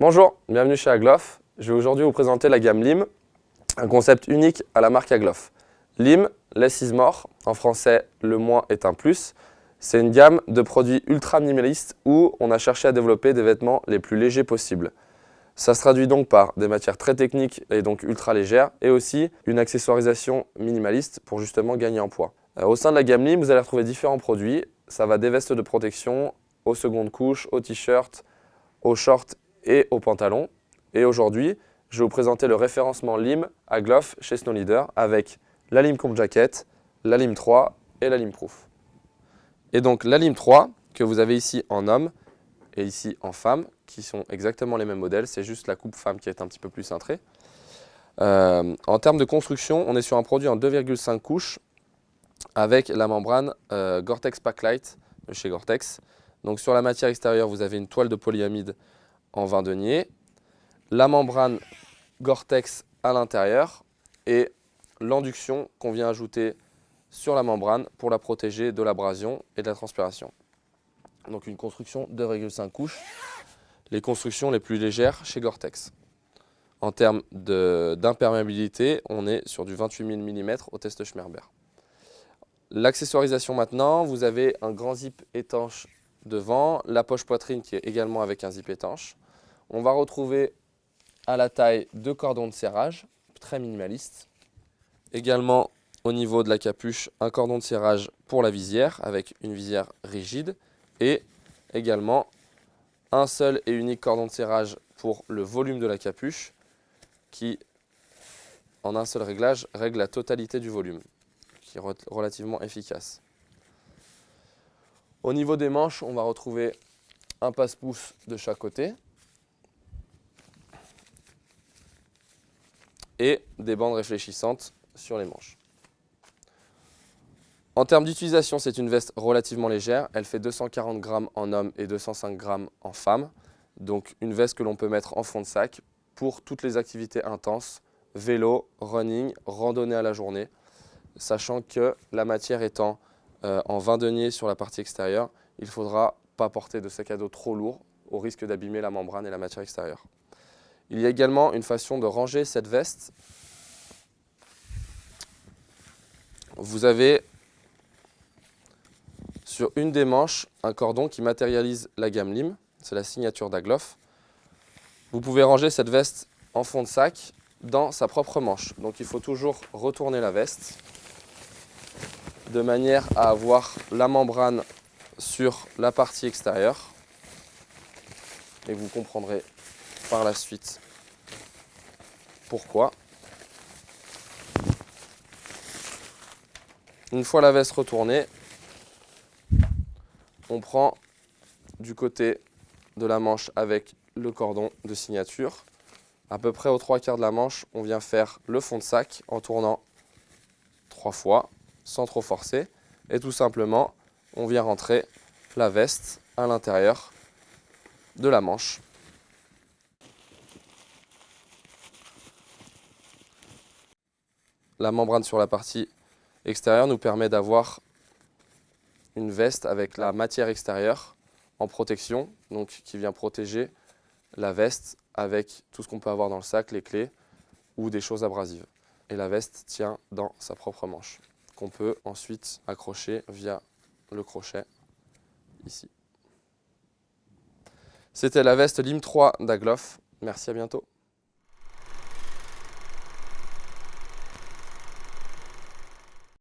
Bonjour, bienvenue chez Agloff. Je vais aujourd'hui vous présenter la gamme Lim, un concept unique à la marque Agloff. Lim, less is more, en français le moins est un plus. C'est une gamme de produits ultra minimalistes où on a cherché à développer des vêtements les plus légers possibles. Ça se traduit donc par des matières très techniques et donc ultra légères et aussi une accessoirisation minimaliste pour justement gagner en poids. Au sein de la gamme Lim, vous allez retrouver différents produits. Ça va des vestes de protection aux secondes couches, aux t-shirts, aux shorts et aux pantalons. Et aujourd'hui, je vais vous présenter le référencement Lim Agloff chez Snow Leader avec la Lim Comp Jacket, la Lim 3 et la Lim Proof. Et donc la Lim 3 que vous avez ici en homme et ici en femme, qui sont exactement les mêmes modèles, c'est juste la coupe femme qui est un petit peu plus cintrée. En termes de construction, on est sur un produit en 2,5 couches avec la membrane Gore-Tex Packlight de chez Gore-Tex. Donc sur la matière extérieure, vous avez une toile de polyamide en 20 deniers, la membrane Gore-Tex à l'intérieur et l'induction qu'on vient ajouter sur la membrane pour la protéger de l'abrasion et de la transpiration. Donc une construction 2,5 couches, les constructions les plus légères chez Gore-Tex. En termes d'imperméabilité, on est sur du 28 000 mm au test Schmerber. L'accessoirisation maintenant, vous avez un grand zip étanche devant, la poche poitrine qui est également avec un zip étanche. On va retrouver à la taille deux cordons de serrage, très minimaliste. Également au niveau de la capuche, un cordon de serrage pour la visière avec une visière rigide et également un seul et unique cordon de serrage pour le volume de la capuche qui, en un seul réglage, règle la totalité du volume, qui est relativement efficace. Au niveau des manches, on va retrouver un passe-pouce de chaque côté et des bandes réfléchissantes sur les manches. En termes d'utilisation, c'est une veste relativement légère. Elle fait 240 grammes en homme et 205 grammes en femme. Donc une veste que l'on peut mettre en fond de sac pour toutes les activités intenses, vélo, running, randonnée à la journée. Sachant que la matière étant en 20 deniers sur la partie extérieure, il ne faudra pas porter de sac à dos trop lourd au risque d'abîmer la membrane et la matière extérieure. Il y a également une façon de ranger cette veste. Vous avez sur une des manches un cordon qui matérialise la gamme Lim, c'est la signature d'Agloff. Vous pouvez ranger cette veste en fond de sac dans sa propre manche. Donc il faut toujours retourner la veste de manière à avoir la membrane sur la partie extérieure. Et vous comprendrez par la suite pourquoi. Une fois la veste retournée, on prend du côté de la manche avec le cordon de signature. À peu près aux 3/4 de la manche, on vient faire le fond de sac en tournant 3 fois, sans trop forcer. Et tout simplement, on vient rentrer la veste à l'intérieur de la manche. La membrane sur la partie extérieure nous permet d'avoir une veste avec la matière extérieure en protection, donc qui vient protéger la veste avec tout ce qu'on peut avoir dans le sac, les clés ou des choses abrasives. Et la veste tient dans sa propre manche, qu'on peut ensuite accrocher via le crochet ici. C'était la veste Lim 3 d'Agloff. Merci, à bientôt.